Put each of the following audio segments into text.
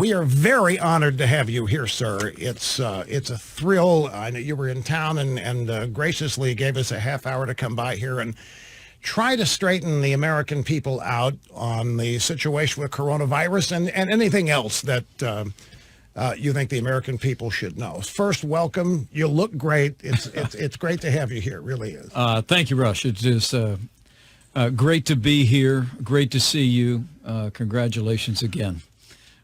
We are very honored to have you here, sir. It's a thrill. I know you were in town and graciously gave us a half hour to come by here and try to straighten the American people out on the situation with coronavirus and anything else that you think the American people should know. First, welcome. You look great. It's great to have you here. It really is. Thank you, Rush. It is great to be here. Great to see you. Congratulations again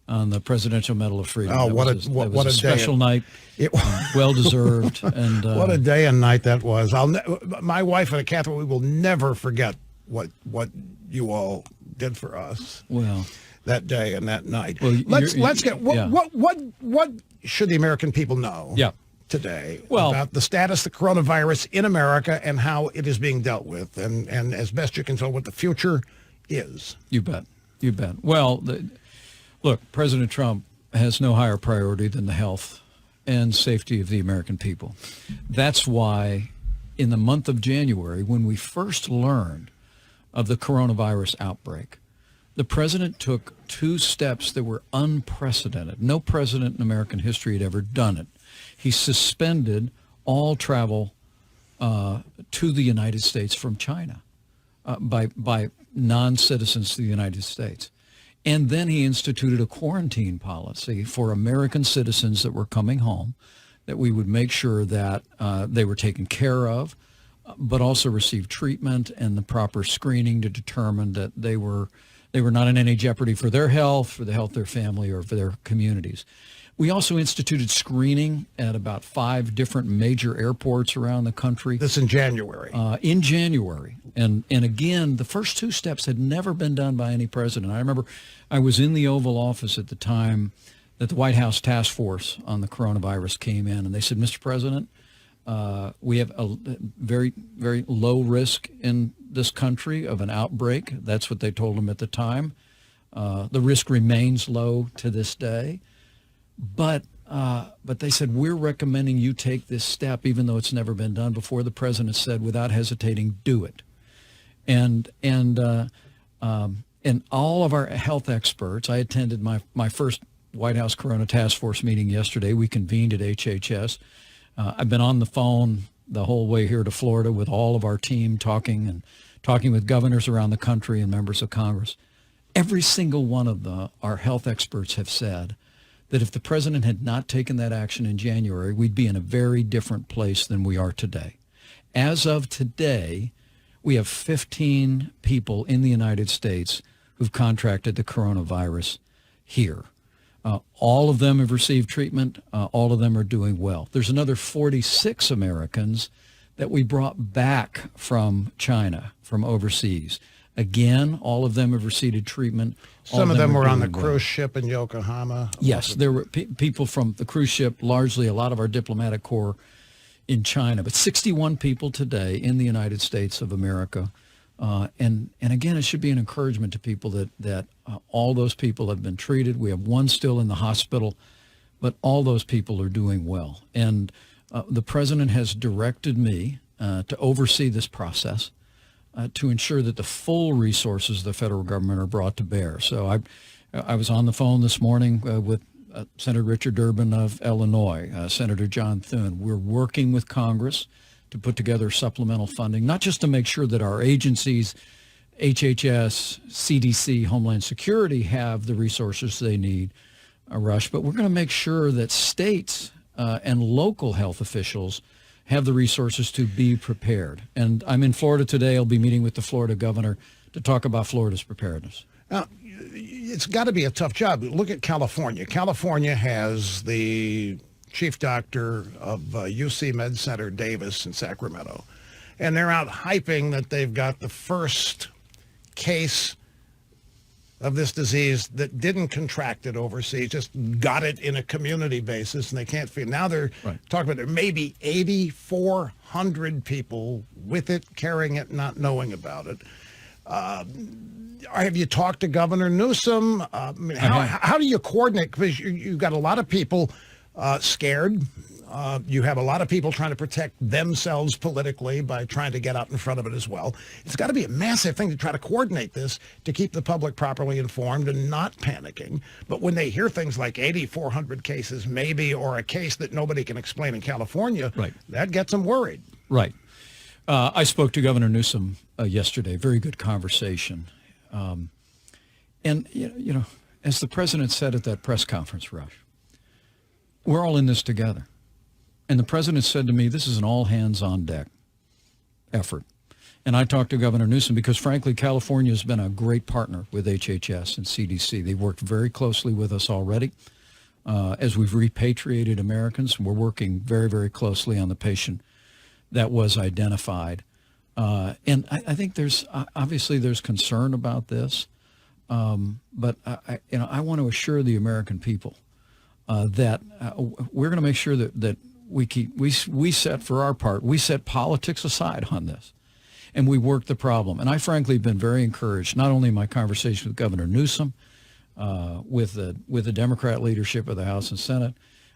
on the Presidential Medal of Freedom. Oh, what a special night. Well deserved. And what a day and night that was. My wife and Catherine, we will never forget what you all did for us. Well, that day and that night. Well, let's get what should the American people know? Yeah. Today about the status of the coronavirus in America and how it is being dealt with, and as best you can tell what the future is. You bet. Well, look, President Trump has no higher priority than the health and safety of the American people. That's why in the month of January, when we first learned of the coronavirus outbreak, the president took 2 steps that were unprecedented. No president in American history had ever done it. He suspended all travel to the United States from China by non-citizens to the United States. And then he instituted a quarantine policy for American citizens that were coming home, that we would make sure that they were taken care of, but also received treatment and the proper screening to determine that they were not in any jeopardy for their health, for the health of their family, or for their communities. We also instituted screening at about 5 different major airports around the country. This in January. In January. And again, the first 2 steps had never been done by any president. I remember I was in the Oval Office at the time that the White House task force on the coronavirus came in, and they said, Mr. President, we have a very, very low risk in this country of an outbreak. That's what they told him at the time. The risk remains low to this day. But they said, we're recommending you take this step, even though it's never been done before. The president said, without hesitating, do it. And all of our health experts, I attended my first White House Corona Task Force meeting yesterday. We convened at HHS. I've been on the phone the whole way here to Florida with all of our team, talking with governors around the country and members of Congress. Every single one of our health experts have said that if the president had not taken that action in January, we'd be in a very different place than we are today. As of today, we have 15 people in the United States who've contracted the coronavirus here. All of them have received treatment. All of them are doing well. There's another 46 Americans that we brought back from China, from overseas. Again, all of them have received treatment. Some of them were on the cruise ship in Yokohama. Yes, there were people from the cruise ship, largely a lot of our diplomatic corps in China, but 61 people today in the United States of America. And again, it should be an encouragement to people that all those people have been treated. We have 1 still in the hospital, but all those people are doing well. And the president has directed me to oversee this process, to ensure that the full resources of the federal government are brought to bear. So I was on the phone this morning with Senator Richard Durbin of Illinois, Senator John Thune. We're working with Congress to put together supplemental funding, not just to make sure that our agencies, HHS, CDC, Homeland Security, have the resources they need, Rush, but we're going to make sure that states and local health officials have the resources to be prepared. And I'm in Florida today. I'll be meeting with the Florida governor to talk about Florida's preparedness. Now, it's got to be a tough job. Look at California. California has the chief doctor of UC Med Center Davis in Sacramento, and they're out hyping that they've got the first case of this disease that didn't contract it overseas, just got it in a community basis, and they can't feel. Now they're talking about there may be 8,400 people with it, carrying it, not knowing about it. Have you talked to Governor Newsom? How do you coordinate? Because you've got a lot of people scared. You have a lot of people trying to protect themselves politically by trying to get out in front of it as well. It's got to be a massive thing to try to coordinate this to keep the public properly informed and not panicking. But when they hear things like 8,400 cases maybe, or a case that nobody can explain in California, Right. that gets them worried. Right. I spoke to Governor Newsom yesterday. Very good conversation. And, you know, as the president said at that press conference, Rush, we're all in this together. And the president said to me, this is an all-hands-on-deck effort. And I talked to Governor Newsom because, frankly, California has been a great partner with HHS and CDC. They've worked very closely with us already. As we've repatriated Americans, we're working very, very closely on the patient that was identified. And I think there's obviously there's concern about this. But I want to assure the American people that we're going to make sure that we set, for our part, we set politics aside on this, and we work the problem. And I frankly have been very encouraged, not only in my conversation with Governor Newsom, with the Democrat leadership of the House and Senate,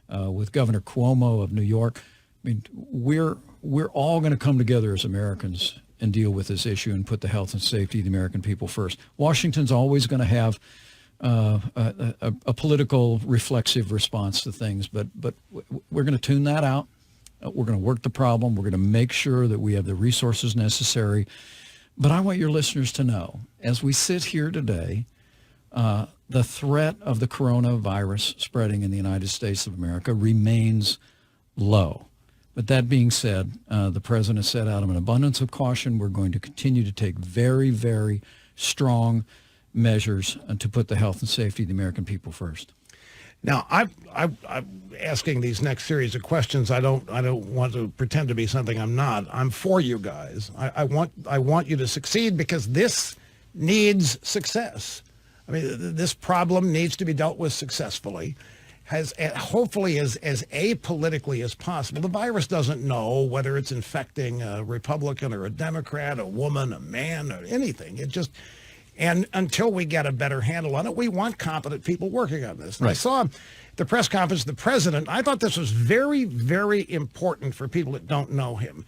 with Governor Cuomo of New York. I mean, we're all going to come together as Americans and deal with this issue and put the health and safety of the American people first. Washington's always going to have a political reflexive response to things, but we're going to tune that out. We're going to work the problem. We're going to make sure that we have the resources necessary. But I want your listeners to know, as we sit here today, the threat of the coronavirus spreading in the United States of America remains low. But that being said, the president said, out of an abundance of caution, we're going to continue to take very, very strong measures to put the health and safety of the American people first. Now, I'm asking these next series of questions. I don't want to pretend to be something I'm not. I'm for you guys. I want you to succeed because this needs success. I mean, this problem needs to be dealt with successfully, hopefully as apolitically as possible. The virus doesn't know whether it's infecting a Republican or a Democrat, a woman, a man, or anything. And until we get a better handle on it, we want competent people working on this. Right. I saw the press conference, the president, I thought this was very, very important for people that don't know him.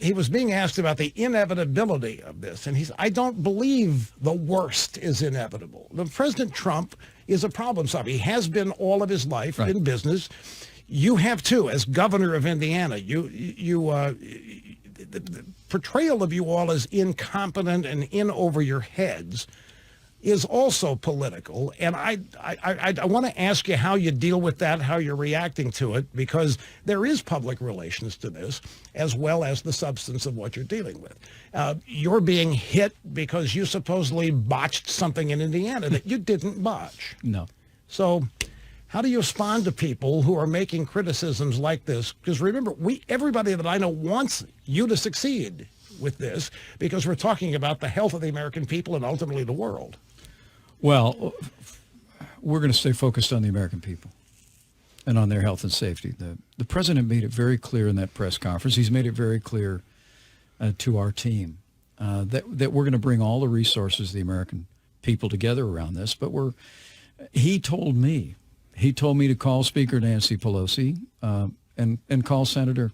He was being asked about the inevitability of this, and I don't believe the worst is inevitable. President Trump is a problem solver. He has been all of his life in business. You have too, as governor of Indiana. The portrayal of you all as incompetent and in over your heads is also political. And I want to ask you how you deal with that, how you're reacting to it, because there is public relations to this, as well as the substance of what you're dealing with. You're being hit because you supposedly botched something in Indiana that you didn't botch. No. So how do you respond to people who are making criticisms like this? Because remember, everybody that I know wants you to succeed with this, because we're talking about the health of the American people and ultimately the world. Well, we're going to stay focused on the American people and on their health and safety. The president made it very clear in that press conference. He's made it very clear to our team that we're going to bring all the resources of the American people together around this. But he told me to call Speaker Nancy Pelosi and call Senator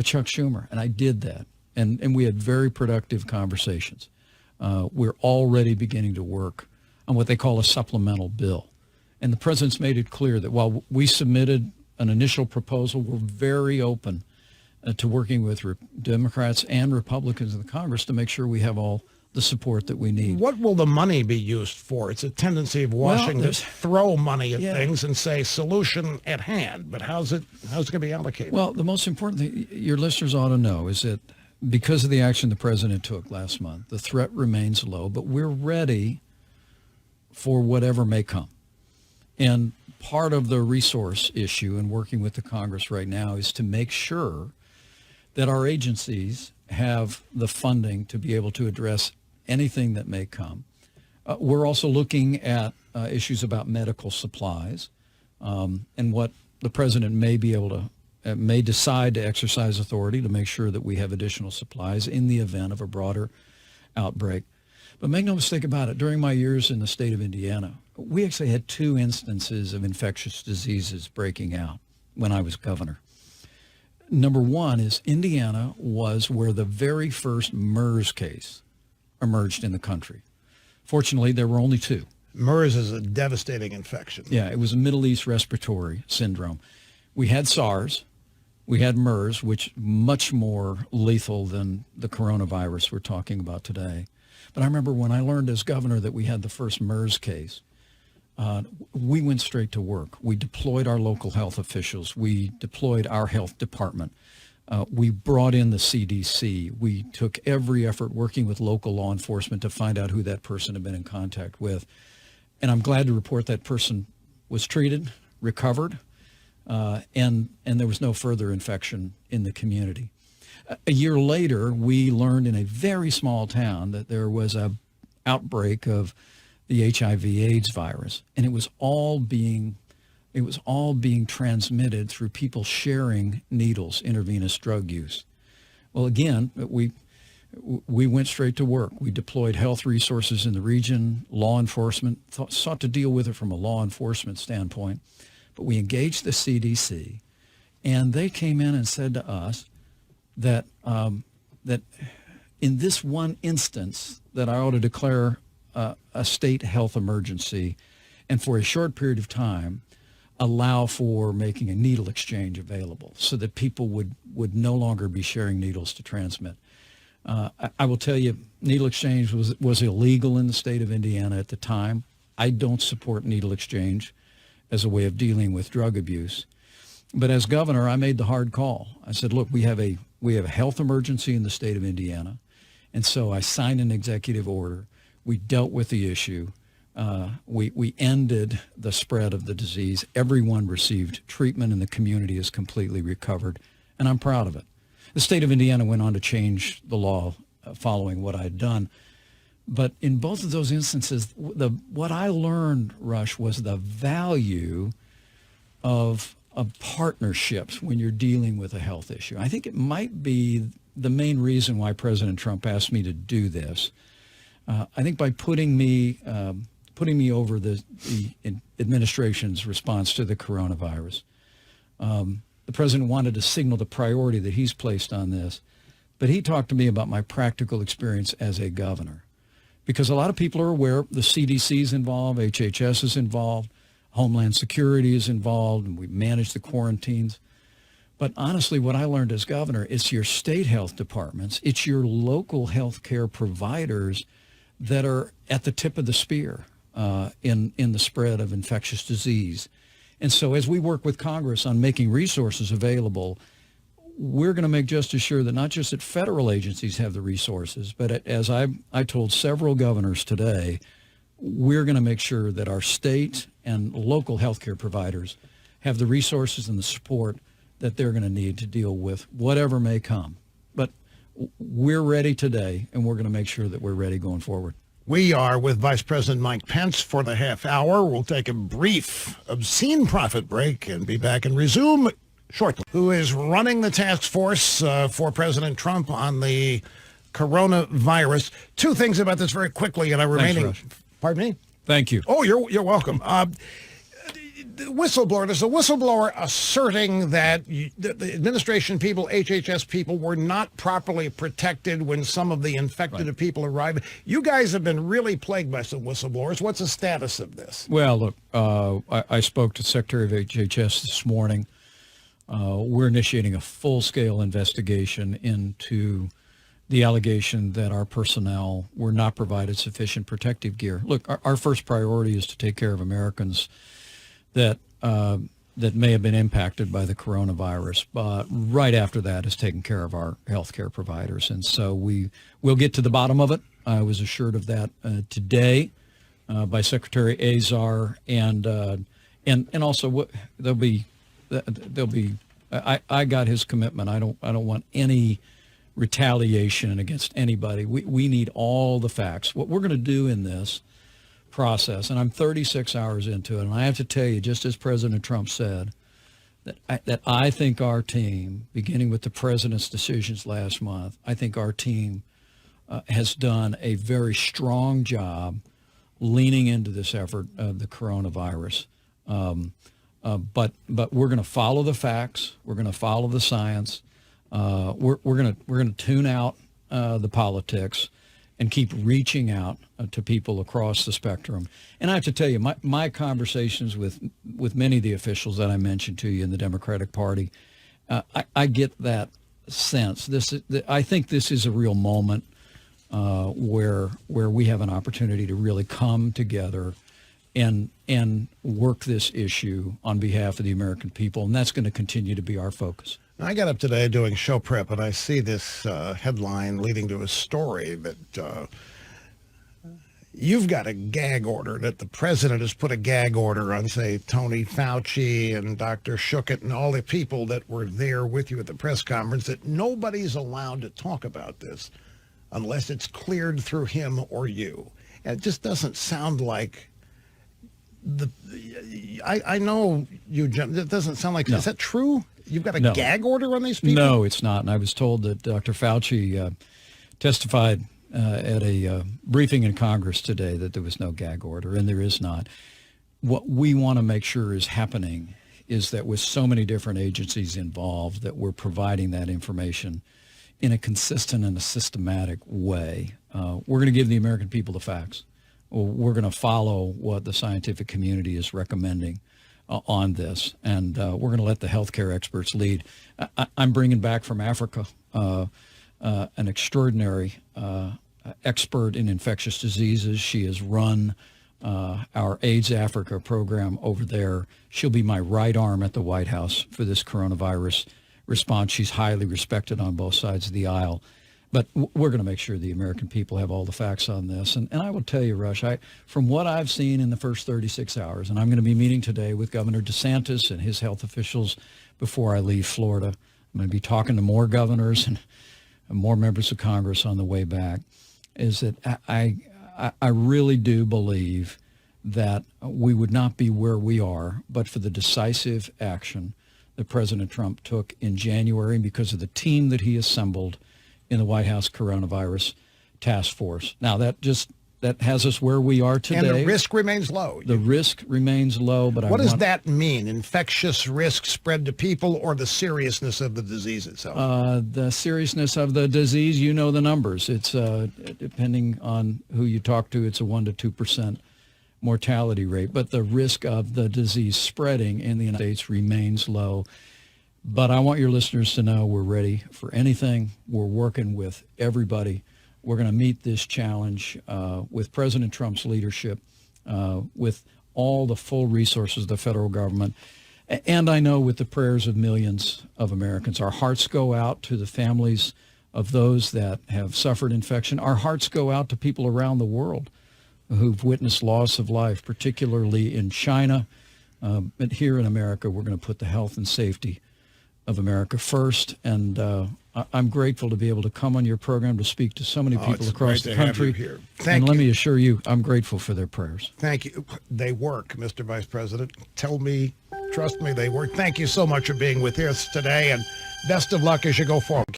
Chuck Schumer, and I did that. And we had very productive conversations. We're already beginning to work on what they call a supplemental bill. And the president's made it clear that while we submitted an initial proposal, we're very open to working with Democrats and Republicans in the Congress to make sure we have all the support that we need. What will the money be used for? It's a tendency of Washington to throw money at things and say solution at hand, but how's it going to be allocated? Well, the most important thing your listeners ought to know is that because of the action the president took last month, the threat remains low, but we're ready for whatever may come. And part of the resource issue in working with the Congress right now is to make sure that our agencies have the funding to be able to address anything that may come. We're also looking at issues about medical supplies and what the president may be able to may decide to exercise authority to make sure that we have additional supplies in the event of a broader outbreak. But make no mistake about it, during my years in the state of Indiana, we actually had 2 instances of infectious diseases breaking out when I was governor. Number one is Indiana was where the very first MERS case emerged in the country. Fortunately, there were only two. MERS is a devastating infection. Yeah, it was a Middle East respiratory syndrome. We had SARS, we had MERS, which much more lethal than the coronavirus we're talking about today. But I remember when I learned as governor that we had the first MERS case, we went straight to work. We deployed our local health officials. We deployed our health department. We brought in the CDC. We took every effort working with local law enforcement to find out who that person had been in contact with. And I'm glad to report that person was treated, recovered, and there was no further infection in the community. A year later, we learned in a very small town that there was an outbreak of the HIV/AIDS virus, and it was all being transmitted through people sharing needles, intravenous drug use. Well, again, we went straight to work. We deployed health resources in the region, law enforcement, sought to deal with it from a law enforcement standpoint, but we engaged the CDC, and they came in and said to us that that in this one instance that I ought to declare a state health emergency, and for a short period of time allow for making a needle exchange available so that people would no longer be sharing needles to transmit. I will tell you, needle exchange was illegal in the state of Indiana at the time. I don't support needle exchange as a way of dealing with drug abuse. But as governor, I made the hard call. I said, look, we have a health emergency in the state of Indiana. And so I signed an executive order. We dealt with the issue. We ended the spread of the disease. Everyone received treatment, and the community is completely recovered. And I'm proud of it. The state of Indiana went on to change the law following what I had done. But in both of those instances, what I learned, Rush, was the value of partnerships when you're dealing with a health issue. I think it might be the main reason why President Trump asked me to do this. I think by putting me over the administration's response to the coronavirus, the president wanted to signal the priority that he's placed on this. But he talked to me about my practical experience as a governor. Because a lot of people are aware the CDC is involved, HHS is involved, Homeland Security is involved, and we manage the quarantines. But honestly, what I learned as governor, it's your state health departments, it's your local health care providers that are at the tip of the spear in the spread of infectious disease. And so as we work with Congress on making resources available, we're going to make just as sure that not just that federal agencies have the resources, but as I told several governors today, we're going to make sure that our state and local healthcare providers have the resources and the support that they're going to need to deal with whatever may come. But we're ready today, and we're going to make sure that we're ready going forward. We are with Vice President Mike Pence for the half hour. We'll take a brief, obscene profit break and be back and resume shortly. Who is running the task force for President Trump on the coronavirus? Two things about this very quickly, and I remaining. Rush. Pardon me? Thank you. Oh, you're welcome. Whistleblower. There's a whistleblower asserting that the administration people, HHS people, were not properly protected when some of the infected people arrived. You guys have been really plagued by some whistleblowers. What's the status of this? Well, look, I spoke to Secretary of HHS this morning. We're initiating a full-scale investigation into the allegation that our personnel were not provided sufficient protective gear. Look, our first priority is to take care of Americans that may have been impacted by the coronavirus, but right after that is taking care of our healthcare providers. And so we'll get to the bottom of it. I was assured of that today by Secretary Azar, and also there'll be. I got his commitment. I don't want any retaliation against anybody. We need all the facts. What we're going to do in this process, and I'm 36 hours into it, and I have to tell you, just as President Trump said, that I think our team, beginning with the president's decisions last month, I think our team has done a very strong job leaning into this effort of the coronavirus. But we're going to follow the facts. We're going to follow the science. We're going to tune out the politics and keep reaching out to people across the spectrum. And I have to tell you, my conversations with many of the officials that I mentioned to you in the Democratic Party, I get that sense. I think this is a real moment where we have an opportunity to really come together and work this issue on behalf of the American people, and that's going to continue to be our focus. I got up today doing show prep, and I see this headline leading to a story that you've got a gag order, that the president has put a gag order on, say, Tony Fauci and Dr. Schuchat and all the people that were there with you at the press conference, that nobody's allowed to talk about this unless it's cleared through him or you. And it just doesn't sound like I know you, it doesn't sound like, is that true? You've got a gag order on these people? No, it's not. And I was told that Dr. Fauci testified at a briefing in Congress today that there was no gag order, and there is not. What we want to make sure is happening is that with so many different agencies involved, that we're providing that information in a consistent and a systematic way. We're going to give the American people the facts. We're going to follow what the scientific community is recommending on this, and we're going to let the healthcare experts lead. I'm bringing back from Africa an extraordinary expert in infectious diseases. She has run our AIDS Africa program over there. She'll be my right arm at the White House for this coronavirus response. She's highly respected on both sides of the aisle. But we're going to make sure the American people have all the facts on this. And I will tell you, Rush, from what I've seen in the first 36 hours, and I'm going to be meeting today with Governor DeSantis and his health officials before I leave Florida. I'm going to be talking to more governors and more members of Congress on the way back, is that I really do believe that we would not be where we are but for the decisive action that President Trump took in January because of the team that he assembled in the White House Coronavirus Task Force. Now, that has us where we are today. And the risk remains low. The risk remains low, but what does that mean? Infectious risk spread to people, or the seriousness of the disease itself? The seriousness of the disease, you know the numbers. It's depending on who you talk to, it's a 1% to 2% mortality rate. But the risk of the disease spreading in the United States remains low. But I want your listeners to know we're ready for anything. We're working with everybody. We're going to meet this challenge with President Trump's leadership, with all the full resources of the federal government. And I know with the prayers of millions of Americans. Our hearts go out to the families of those that have suffered infection. Our hearts go out to people around the world who've witnessed loss of life, particularly in China. But here in America, we're going to put the health and safety of America first, and I'm grateful to be able to come on your program to speak to so many people across the country. Thank you. Let me assure you, I'm grateful for their prayers. Thank you. They work, Mr. Vice President. Tell me, trust me, they work. Thank you so much for being with us today, and best of luck as you go forward.